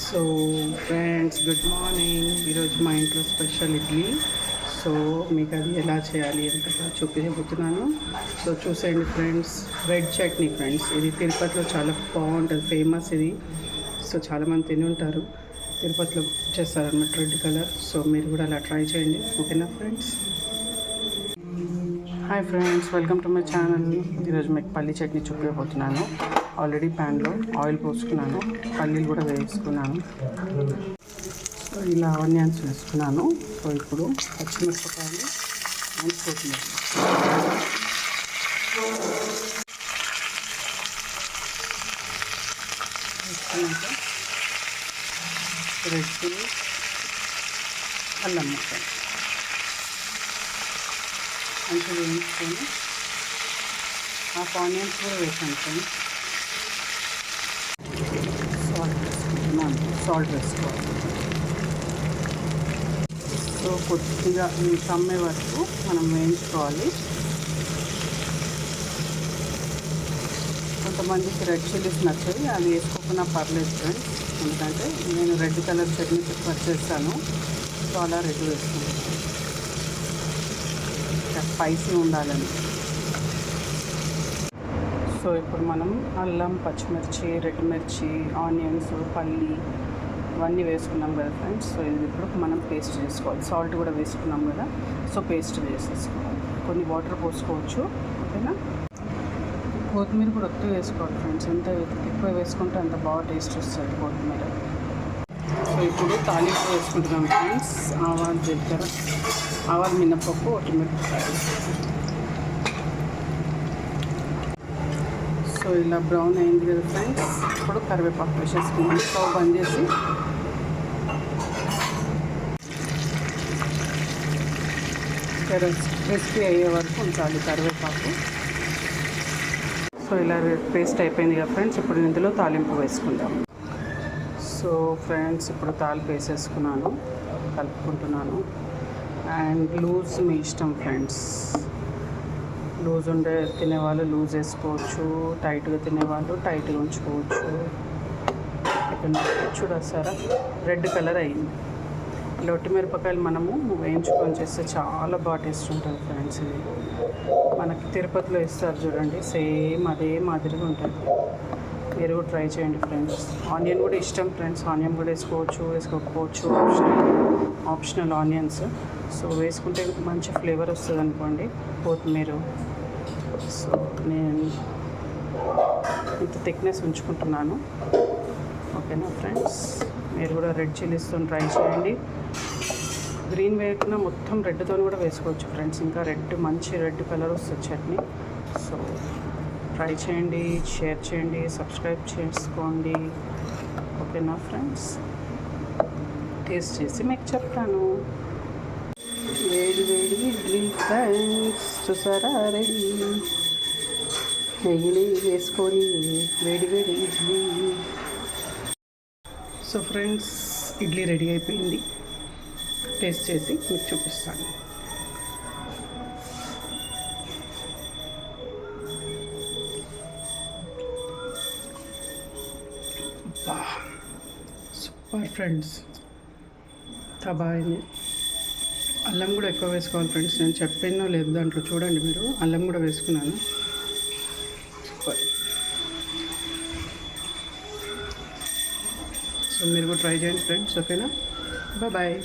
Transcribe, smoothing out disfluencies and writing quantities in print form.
So friends good morning. ఈరోజు మా ఇంట్లో స్పెషల్ ఇడ్లీ. సో మీకు అది ఎలా చేయాలి ఎంతగా చూపించబోతున్నాను. సో చూసేయండి ఫ్రెండ్స్. రెడ్ చట్నీ ఫ్రెండ్స్, ఇది తిరుపతిలో చాలా బాగుంటుంది, ఫేమస్ ఇది. సో చాలామంది తిని ఉంటారు, తిరుపతిలో చేస్తారన్నమాట రెడ్ కలర్. సో మీరు కూడా అలా ట్రై చేయండి, ఓకేనా friends. Hi friends, welcome to my channel. ఈరోజు మీకు పల్లీ చట్నీ చూపించబోతున్నాను. ఆల్రెడీ ప్యాన్లో ఆయిల్ పోసుకున్నాను, పల్లీలు కూడా వేసుకున్నాను. సో ఇలా ఆనియన్స్ వేసుకున్నాను. సో ఇప్పుడు పచ్చిమిరపకాయలు అండ్ కొత్తిమీర వేసుకున్నాక రెడ్ చిల్లీ, అల్లం ముక్కలు మంచిగా వేయించుకొని హాఫ్ ఆనియన్స్ కూడా వేసాను ఫ్రెండ్స్. సాల్ట్ వేసుకోవాలి. సో కొద్దిగా కమ్మే వరకు మనం వేయించుకోవాలి. కొంతమందికి రెడ్ చిల్లీస్ నచ్చాయి, అది వేసుకోకుండా పర్లేదు ఫ్రెండ్స్, ఎందుకంటే నేను రెడ్ కలర్ చట్నీ ప్రిఫర్ చేస్తాను. సో అలా రెడ్ వేసుకుంటాను, స్పైసీ ఉండాలని. సో ఇప్పుడు మనం అల్లం, పచ్చిమిర్చి, రెడ్ మిర్చి, ఆనియన్స్, పల్లి ఇవన్నీ వేసుకున్నాం కదా ఫ్రెండ్స్. సో ఇది ఇప్పుడు మనం పేస్ట్ చేసుకోవాలి. సాల్ట్ కూడా వేసుకున్నాం కదా, సో పేస్ట్ వేసేసుకోవాలి. కొన్ని వాటర్ పోసుకోవచ్చు, ఓకేనా. కొత్తిమీర కూడా ఎక్కువ వేసుకోవాలి ఫ్రెండ్స్, ఎంత ఎక్కువ వేసుకుంటే అంత బాగా టేస్ట్ వస్తుంది కొత్తిమీర. సో ఇప్పుడు తాలింపు వేసుకుంటున్నాం ఫ్రెండ్స్. ఆవాలు, జీలకర్ర, ఆవాలు, మినపప్పు, మిరపకాయలు. సో ఇలా బ్రౌన్ అయింది కదా ఫ్రెండ్స్, ఇప్పుడు కరివేపాకు వేసేసుకున్నాం. స్టవ్ బంద్ చేసి క్రిస్పీ అయ్యే వరకు ఉంచాలి కరివేపాకు. సో ఇలా పేస్ట్ అయిపోయింది కదా ఫ్రెండ్స్, ఇప్పుడు ఇందులో తాలింపు వేసుకుందాం. సో ఫ్రెండ్స్ ఇప్పుడు తాలింపు వేసేసుకున్నాను, కలుపుకుంటున్నాను. అండ్ లూజ్ మీ ఇష్టం ఫ్రెండ్స్, లూజ్ ఉండే తినేవాళ్ళు లూజ్ వేసుకోవచ్చు, టైట్గా తినేవాళ్ళు టైట్గా ఉంచుకోవచ్చు. చూడొస్తారా రెడ్ కలర్ అయింది. లొట్టి మిరపకాయలు మనము వేయించుకొని చేస్తే చాలా బాగా టేస్ట్ ఉంటుంది ఫ్రెండ్స్. ఇది మనకి తిరుపతిలో ఇస్తారు చూడండి, సేమ్ అదే మాదిరిగా ఉంటుంది. మీరు కూడా ట్రై చేయండి ఫ్రెండ్స్. ఆనియన్ కూడా ఇష్టం ఫ్రెండ్స్, ఆనియన్ కూడా వేసుకోవచ్చు, వేసుకోకపోవచ్చు, ఆప్షనల్ ఆనియన్స్. సో వేసుకుంటే మంచి ఫ్లేవర్ వస్తుంది అనుకోండి. కొత్తిమీర. సో నేను ఇంత థిక్నెస్ ఉంచుకుంటున్నాను, ఓకేనా ఫ్రెండ్స్. మీరు కూడా రెడ్ చిల్లీస్తో ట్రై చేయండి. గ్రీన్ వేయకుండా మొత్తం రెడ్తో కూడా వేసుకోవచ్చు ఫ్రెండ్స్, ఇంకా రెడ్ మంచి రెడ్ కలర్ వస్తుంది చట్నీ. సో ట్రై చేయండి, షేర్ చేయండి, సబ్స్క్రైబ్ చేసుకోండి, ఓకేనా ఫ్రెండ్స్. టేస్ట్ చేసి మీకు చెప్తాను. వేడి వేడి ఇడ్లీ ఫ్రెండ్స్, చూసారా రెడీ. నెయ్యి వేసుకొని వేడి వేడి idli. So friends idli ready అయిపోయింది, టేస్ట్ చేసి మీకు చూపిస్తాను. సూపర్ ఫ్రెండ్స్, బాగుంది. అల్లం కూడా ఎక్కువ వేసుకోవాలి ఫ్రెండ్స్, నేను చెప్పానో లేదు దాంట్లో చూడండి మీరు, అల్లం కూడా వేసుకున్నాను. సూపర్. సో మీరు కూడా ట్రై చేయండి ఫ్రెండ్స్, ఓకేనా. బాయ్.